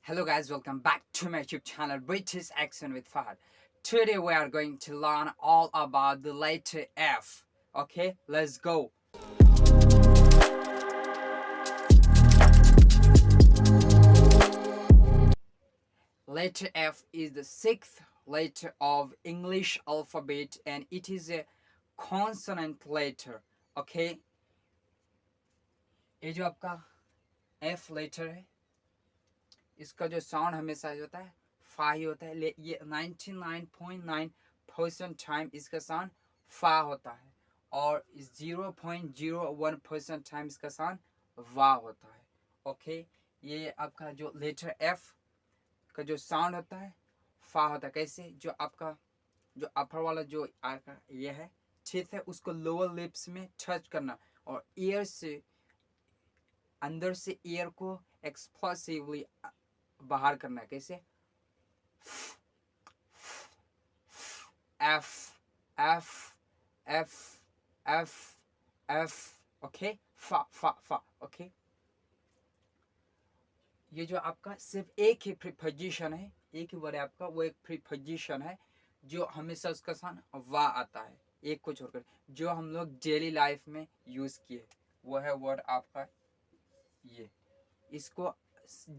Hello guys, welcome back to my YouTube channel British Accent with Fahad. Today we are going to learn all about the letter F. Okay, let's go. Letter F is the sixth letter of English alphabet and it is a consonant letter. Okay, ये जो आपका F letter है इसका जो sound हमेशा होता है फा ही होता है। ये 99.9% टाइम इसका साउंड फा होता है और 0.01% टाइम इसका साउंड वा होता है। ओके, ये आपका जो लेटर एफ का जो साउंड होता है फा होता है। कैसे? जो आपका जो अपर वाला जो आपका ये है, ठीक है, उसको लोअर लिप्स में टच करना और ईयर से अंदर से ईयर को एक्सप्लोसिवली बाहर करना है। कैसे? F F F F F okay, फा फा फा। ओके, ये जो आपका सिर्फ एक ही प्रीपोजिशन है, एक ही वर्ड है आपका, वो एक प्रीपोजिशन है जो हमेशा उसका साउंड वा आता है, एक को छोड़कर। जो हम लोग डेली लाइफ में यूज किए वो है वर्ड आपका ये। इसको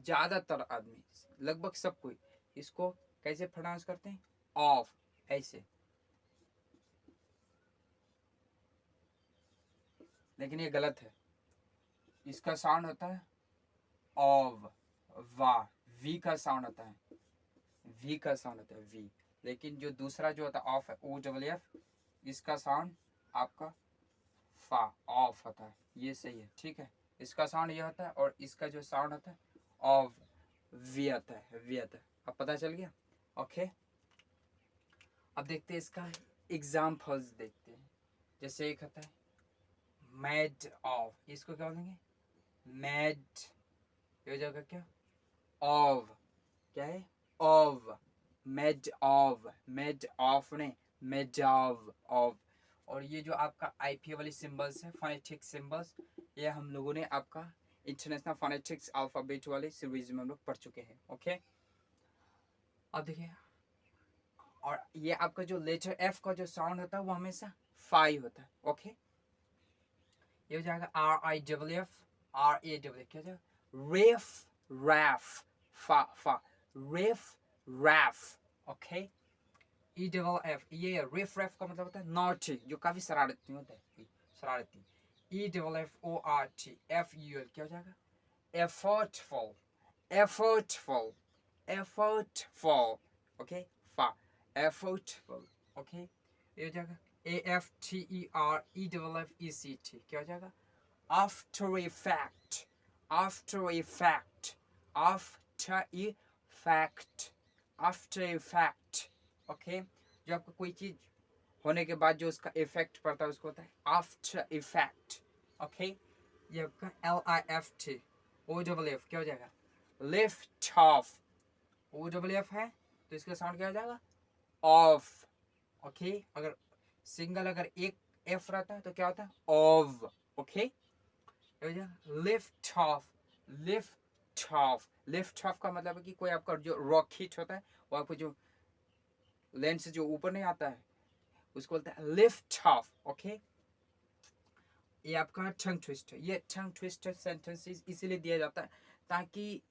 ज्यादातर आदमी, लगभग सब कोई इसको कैसे प्रोनाउंस करते हैं? ऑफ, ऐसे। लेकिन ये गलत है। इसका साउंड होता है ऑव, वा, वी का साउंड होता है, वी का साउंड होता है वी। लेकिन जो दूसरा जो होता है ऑफ है, ओ डबल एफ, इसका साउंड आपका फा, ऑफ होता है। ये सही है, ठीक है। इसका साउंड ये होता है और इसका जो साउंड होता है ऑफ, वी आता है, वी आता है। अब पता चल गया? ओके, अब देखते हैं इसका एग्जाम्पल्स देखते हैं। जैसे एक होता है मेड ऑफ, इसको क्या बोलेंगे? मेड, ये हो जाएगा क्या? ऑफ, क्या है? Of, made of, made of ने मेड ऑफ। और ये जो आपका आईपी वाली सिंबल्स है, फोनेटिक सिंबल्स, ये हम लोगों ने आपका इंटरनेशनल फोनेटिक्स अल्फाबेट वाले सीरीज में हम लोग पढ़ चुके हैं। ओके, अब देखिए, और ये आपका जो लेटर एफ का जो साउंड होता है वो हमेशा फाई होता है। ओके, ये हो जाएगा R I W F, R A W, क्या हो जाएगा? रेफ, रैफ, फा फा, riff raff. Okay, E double F, ये रेफ रैफ का मतलब होता है नॉटी, जो काफी शरारती होता है, शरारती। E double F O R T F U L, क्या हो जाएगा? Effortful, effortful, effortful. ओके, फा, एफर्टफुल। ओके, ये हो जाएगा A F T E R E double F E C T, क्या हो जाएगा? After effect, after effect, after effect, after effect. Okay, जो आपका कोई चीज होने के बाद जो उसका इफेक्ट पड़ता है उसको होता है आफ्टर इफेक्ट। ओके, ये आपका L I F T O double F, क्या हो जाएगा? Lift off, O double F है तो इसका साउंड क्या हो जाएगा? ऑफ। ओके, अगर सिंगल अगर एक एफ रहता है तो क्या होता है? Of. Okay, lift off, lift off, lift off का मतलब है कि कोई आपका जो रॉक हिट होता है वो आपको जो लैंड से जो ऊपर नहीं आता है उसको बोलते हैं लिफ्ट ऑफ। ओके, ये आपका टंग ट्विस्टर, ये टंग ट्विस्टर सेंटेंसेस इसीलिए दिया जाता है ताकि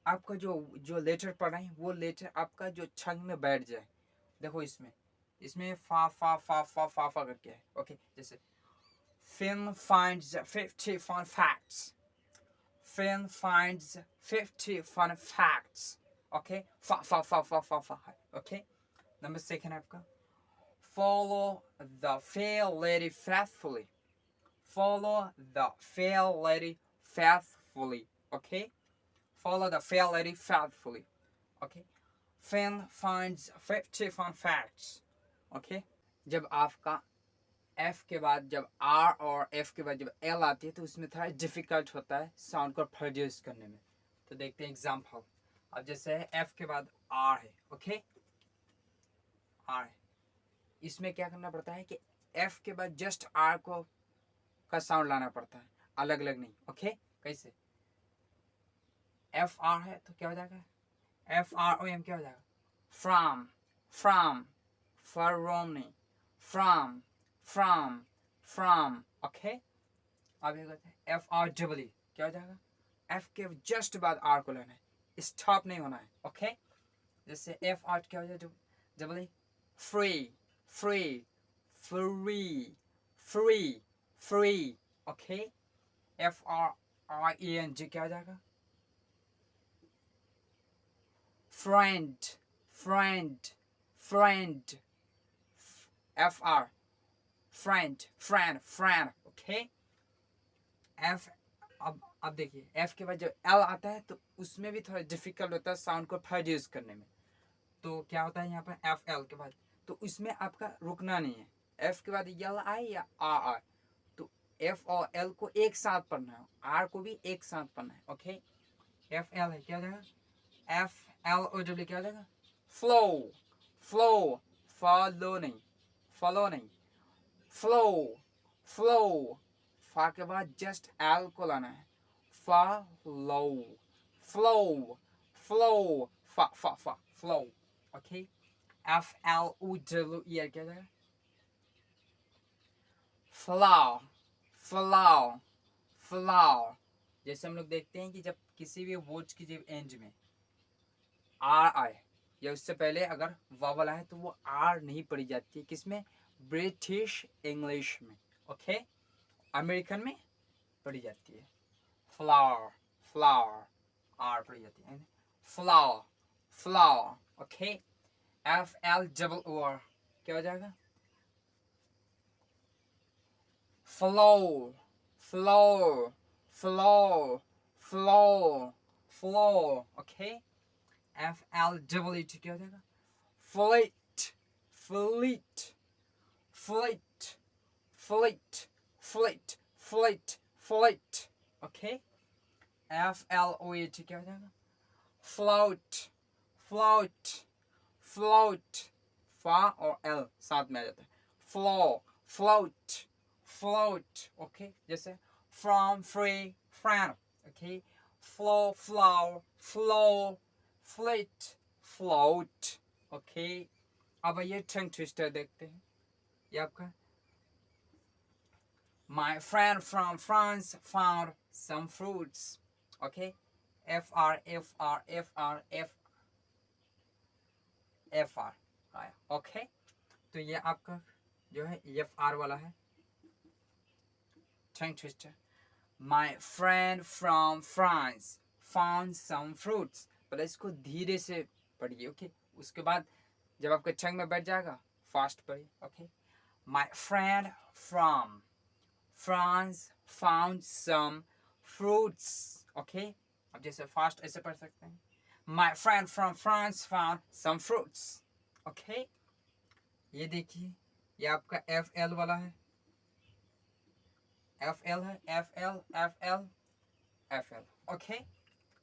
आपका जो जो लेटर पढ़ा है वो लेटर आपका जो टंग में बैठ जाए। देखो इसमें इसमें फा फा फा फा फा फा करके है। ओके, जैसे Finn finds 50 fun facts. Finn finds 50 fun facts. Okay, fa fa fa fa fa fa. Okay, number second आपका follow the fair lady faithfully. Follow the fair lady faithfully. Okay, follow the fair lady faithfully. Okay, Finn finds 50 fun facts. Okay, जब आपका F के बाद जब are और F के बाद जब एल आती है तो उसमें थोड़ा डिफिकल्ट होता है साउंड को प्रोड्यूस करने में। तो देखते हैं एग्जाम्पल। अब जैसे एफ के बाद आर है, ओके, आर है, इसमें क्या करना पड़ता है कि एफ के बाद जस्ट आर को का साउंड लाना पड़ता है, अलग अलग नहीं। ओके, कैसे? एफ आर है तो क्या हो जाएगा, एफ आर ओ एम क्या हो जाएगा, from, from, from, from, from, from. Okay, अब ये कहते हैं एफ आर डबल ई क्या हो जाएगा, एफ के जस्ट बाद आर को लेना है, स्टॉप नहीं होना है। ओके, जैसे एफ आर क्या हो जाएगा double E, free, free, free, free, free. Okay, F R I A N G क्या हो जाएगा, friend, friend, friend, F R friend, friend, friend. Okay, F, अब देखिए एफ के बाद जब एल आता है तो उसमें भी थोड़ा डिफिकल्ट होता है साउंड को प्रोड्यूस करने में। तो क्या होता है यहाँ पर एफ एल के बाद, तो इसमें आपका रुकना नहीं है, एफ के बाद यल आए या आ आए तो एफ और एल को एक साथ पढ़ना है, आर को भी एक साथ पढ़ना है। ओके, एफ एल है क्या हो जाएगा, एफ एल ओ डब्ल्यू क्या हो जाएगा, फ्लो, फ्लो, फॉलो नहीं, फॉलो नहीं, फ्लो, फ्लो, फा के बाद जस्ट एल को लाना है, फॉलो, फ्लो, फ्लो, फा फा फा, flow. Okay, F L O W E क्या जाएगा, फ्लावर, फ्लावर, फ्लावर। जैसे हम लोग देखते हैं कि जब किसी भी वर्ड की जब एंड में आर आए या उससे पहले अगर वावल आए तो वो आर नहीं पढ़ी जाती है, किसमें, ब्रिटिश इंग्लिश में। ओके, अमेरिकन में पढ़ी जाती है, फ्लावर, फ्लावर, आर पढ़ी जाती है, flower, flower. Okay, F L double O R क्या हो जाएगा, flow, flow, flow, flow, flow. Okay, F L double E क्या हो जाएगा, fleet, fleet, fleet, fleet, fleet, fleet, fleet. Okay, F L O A क्या हो जाएगा, फ्लोट, फ्लोट, फ्लोट, फा और एल साथ में आ जाता है, फ्लो, फ्लोट, फ्लोट। ओके, जैसे from, free, friend. Okay, flow, flower, flow, fleet, float. Okay, अब ये टंग ट्विस्टर देखते हैं, ये आपका My friend from France found some fruits. Okay, F R F R F R F F R आया। Okay, तो ये आपका जो है एफ आर वाला है, tongue twister. My friend from France found some fruits। पहले इसको धीरे से पढ़िए। ओके, उसके बाद जब आपके टंग में बैठ जाएगा फास्ट पढ़िए। Okay, My friend from France found some fruits। Okay, अब जैसे फास्ट ऐसे पढ़ सकते हैं, My friend from France found some fruits। Okay, ये देखिए ये आपका एफ एल वाला है, एफ एल है, F L, F L, F L. Okay,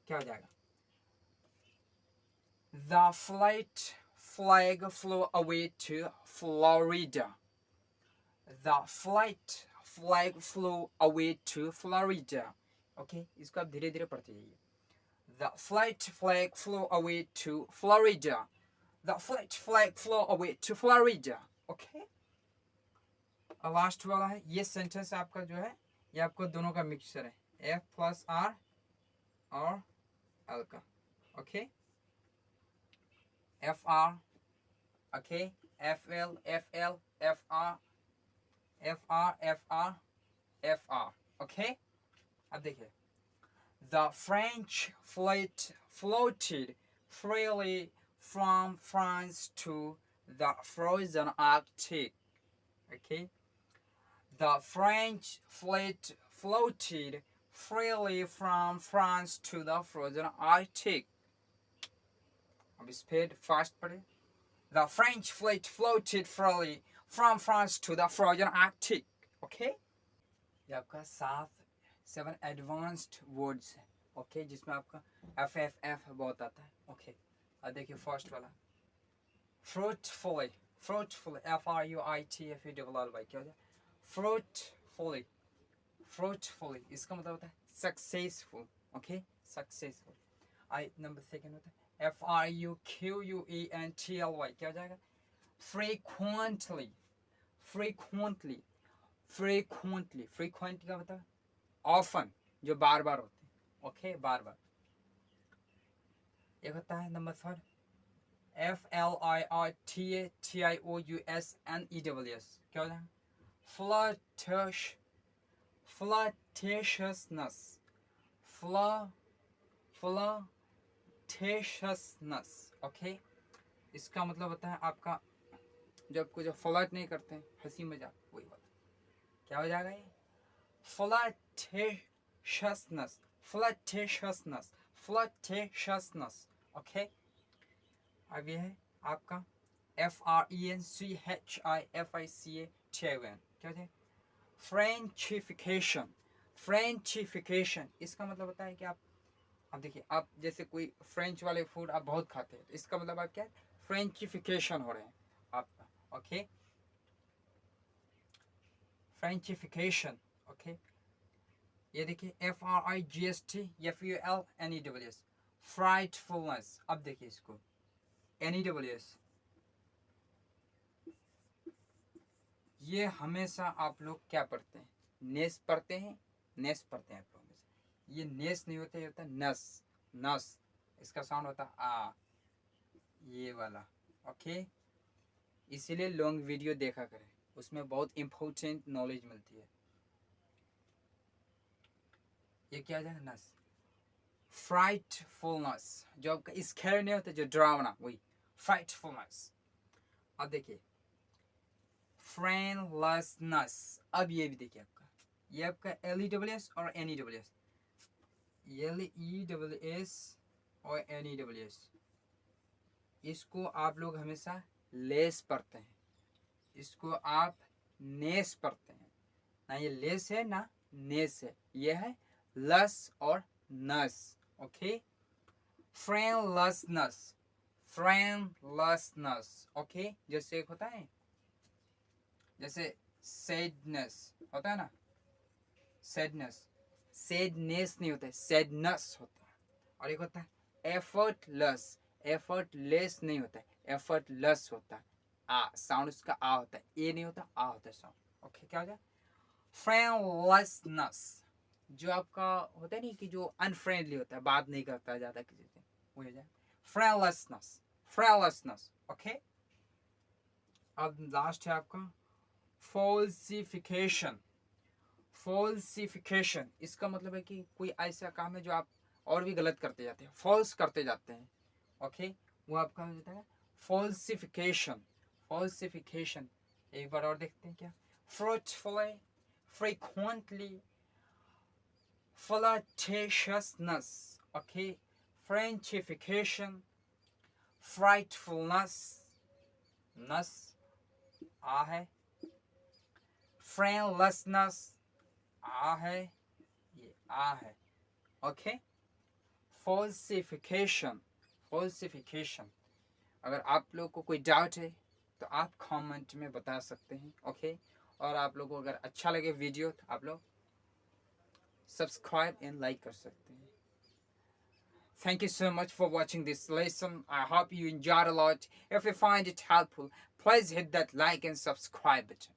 क्या हो जाएगा, The flight flag flew away to Florida। The flight flag flew away to Florida। Okay, इसको आप धीरे धीरे पढ़ते जाइए। The flight flag flew away to Florida। The flight flag flew away to Florida। Okay, last वाला है, ये sentence आपका जो है ये आपको दोनों का मिक्सचर है, एफ प्लस आर और एल का। Okay, F are, okay, F L, F L, F R, F R, F R, F R. Okay, अब देखिए, The French fleet floated freely from France to the frozen Arctic। Okay, the French fleet floated freely from France to the frozen Arctic। अब speed fast पढ़े, The French fleet floated freely from France to the frozen Arctic। Okay, ये आपका 7 advanced words है। Okay, जिसमें आपका F F F बहुत आता है। ओके, अब देखिए फर्स्ट वाला, fruitfully, fruitfully, F R U I T F U double L Y क्या होता है, फ्रूटफुली, फ्रूटफुली इसका मतलब होता है सक्सेसफुल। Okay, successful. आई नंबर सेकेंड होता है FREQUENTLY, क्या हो जाएगा? फ्रीक्वेंटली, फ्रीक्वेंटली, फ्रीक्वेंटली, फ्रीक्वेंट क्या होता है? ऑफन, जो बार बार होते हैं, ओके, बार बार। एक होता है नंबर 4 FLIRTATIOUSNEWS, क्या हो जाएगा? फ्लर्टश, flirtatiousness, flirtatiousness, ओके। इसका मतलब होता है आपका जब कोई जो फ्लर्ट नहीं करते हैं, हंसी मजाक, वही होता है। क्या हो जाएगा ये? flirtatiousness, flirtatiousness, flirtatiousness, okay. अब ये है आपका FRENCHIFICATION, क्या है? फ्रेंचिफिकेशन, फ्रेंचिफिकेशन, इसका मतलब होता है कि आप, अब देखिए, आप जैसे कोई फ्रेंच वाले फूड आप बहुत खाते हैं, तो इसका मतलब आप क्या है? फ्रेंचिफिकेशन हो रहे हैं आपका, ओके, फ्रेंचिफिकेशन, ओके। ये देखिए FRIGSTFULNEWS, फ्राइटफुलनेस। अब देखिए इसको NEWS, ये हमेशा आप लोग क्या पढ़ते हैं? नेस पढ़ते हैं, नेस पढ़ते हैं आप लोग हमेशा। ये नेस नहीं होता, ये होता है नस, नस, इसका साउंड होता है आ, ये वाला, ओके। इसीलिए लॉन्ग वीडियो देखा करें, उसमें बहुत इंपॉर्टेंट नॉलेज मिलती है। ये क्या है? नस, फ्राइटफुलनेस, जो आपका स्कैर नहीं होता, जो डरावना, वही फ्राइटफुलनेस। अब देखिए फ्रेंडलेसनेस, अब ये भी देखिए आपका, ये आपका LEWS और NEWS, LEWS और NEWS, इसको आप लोग हमेशा लेस पढ़ते हैं, इसको आप नेस पढ़ते हैं ना। ये लेस है ना नेस है, ये है लस और नस, ओके। फ्रेंडलेसनेस, फ्रेंडलेसनेस, ओके। जैसे एक होता है, जैसे सैडनेस होता है ना, सैडनेस, सैडनेस नहीं होता है, सैडनेस होता है। और एक होता है एफर्टलेस, एफर्टलेस नहीं होता है, एफर्टलेस होता है। आ साउंड उसका आ होता है, ए नहीं होता, आ होता है साउंड, ओके। क्या हो जाए? फ्रेंडलेसनेस, जो आपका होता है नहीं कि जो अनफ्रेंडली होता है, बात नहीं करता ज्यादा किसी से, वो हो जाए फ्रेंडलेसनेस, फ्रेंडलेसनेस, ओके। अब लास्ट है आपका फॉल्सिफिकेशन, फॉल्सिफिकेशन, इसका मतलब है कि कोई ऐसा काम है जो आप और भी गलत करते जाते हैं, फॉल्स करते जाते हैं, ओके, वो आपका हो जाता है फॉल्सिफिकेशन, फॉल्सिफिकेशन। एक बार और देखते हैं क्या? फ्रूटफुली, फ्रीक्वेंटली, flirtatiousness, ओके, फ्रेंचिफिकेशन, फ्राइटफुलनेस, नस आ है, फ्रेंडलेसनेस आ है, ये आ है, ओके। Falsification, falsification. अगर आप लोग को कोई डाउट है तो आप कमेंट में बता सकते हैं, ओके। और आप लोग को अगर अच्छा लगे वीडियो तो आप लोग सब्सक्राइब एंड लाइक कर सकते हैं। Thank you so much for watching this lesson. I hope you enjoyed a lot. If you find it helpful, please hit that like and subscribe button.